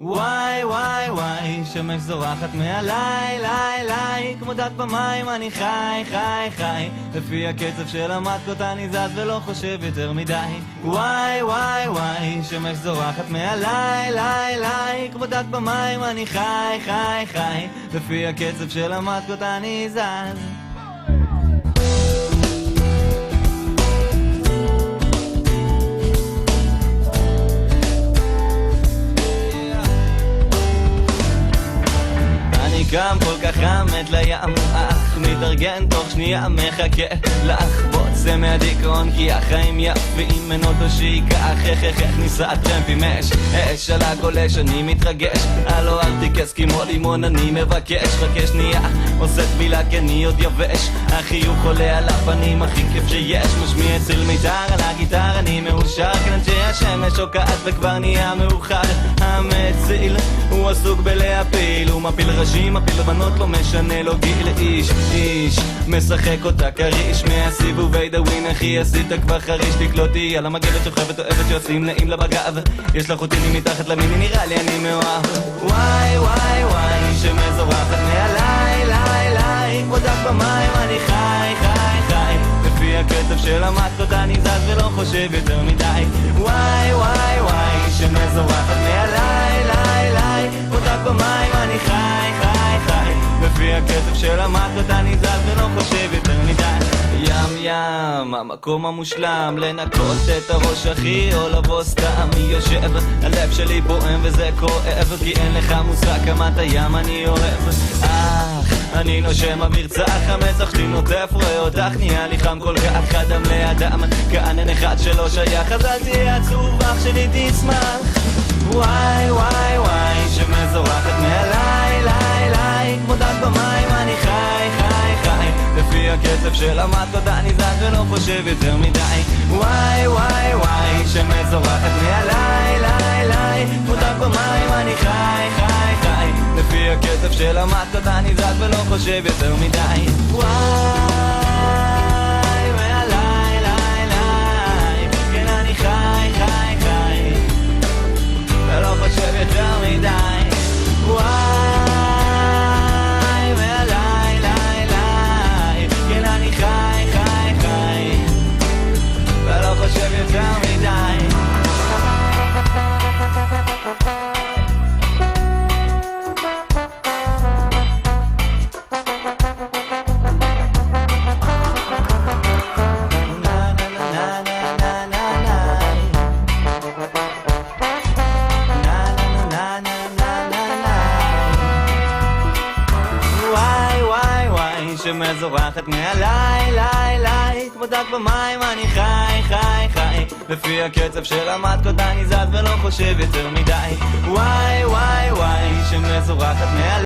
וואי וואי וואי, שמש זורחת מעליי, ליי ליי, כמו דג במים אני חי חי חי, לפי הקצב של המטקות אני זז ולא חושב יותר מדי. וואי וואי וואי, שמש זורחת מעליי, ליי ליי, כמו דג במים אני חי חי חי, לפי הקצב של המטקות אני זז. גם כל כך חמת לים, אך מתארגן תוך שנייה מחכה לך. בוצא מהדיכאון כי החיים יפים, אין אותו שיקח, איך ניסה טרמפ עם אש על הגולש, אני מתרגש. הלו אל תיכס כמו לימון אני מבקש, חכה שנייה עושה טבילה כי אני עוד יבש. החיוך עולה על הפנים הכי כיף שיש, משמיע אצל מיתר על הגיטר אני מאושר, כנג'י השמש שוקעת וכבר נהיה מאוחר. המציל הוא עסוק בלהפיל, הוא מפיל ראשים מפיל בנות לא משנה לו גיל. איש משחק אותה קריש, מהסיבובי דווין אחי עשית כבר חריש. תקלוטי על המגבת שוכבת אוהבת שעושים נעים לה בגב, יש לך אותי מתחת למיני נראה לי אני מאוהב. וואי וואי וואי, שמזורחת מעליי ליי ליי, כמו דג במים אני חי חי חי, לפי הקצב של המטקות אני זז ולא חושב יותר מדי. וואי וואי וואי, שמזורחת מעליי ליי ליי, כמו דג במים אני חי חי חי, לפי הקצב של המטקות אני זז ולא חושב יותר מדי. ים, המקום המושלם לנקות את הראש אחי או לבוא סתם יושב. הלב שלי בועם וזה כואב, כי אין לך מושג כמה את הים אני אוהב. אני נושם אוויר צח, המצח שלי נוטף, רואה אותך נהיה לי חם כל כך, אדם לאדם כאן אין אחד שלא שייך, אז אל תהיה עצוב אח שלי תשמח. וואי וואי וואי, שמזורחת מעליי ליי ליי, כמו דג במים אני חי חי חי, לפי הקצב של המטקות אני זז ולא חושב יותר מדי. וואי וואי וואי, שמזורחת מעליי ליי ליי, כמו דג במים אני חי חי חי, לפי הקצב של המטקות אני זז ולא חושב יותר מדי. וואי מעליי ליי ליי, כן אני חי חי חי ולא חושב יותר מדי. וואי מעליי ליי ליי, כן אני חי חי חי ולא חושב יותר מדי. שמזורחת מעליי ליי ליי, כמו דג במים אני חי חי חי, לפי הקצב של המטקות אני זז ולא חושב יותר מדי. וואי וואי וואי, שמזורחת מעליי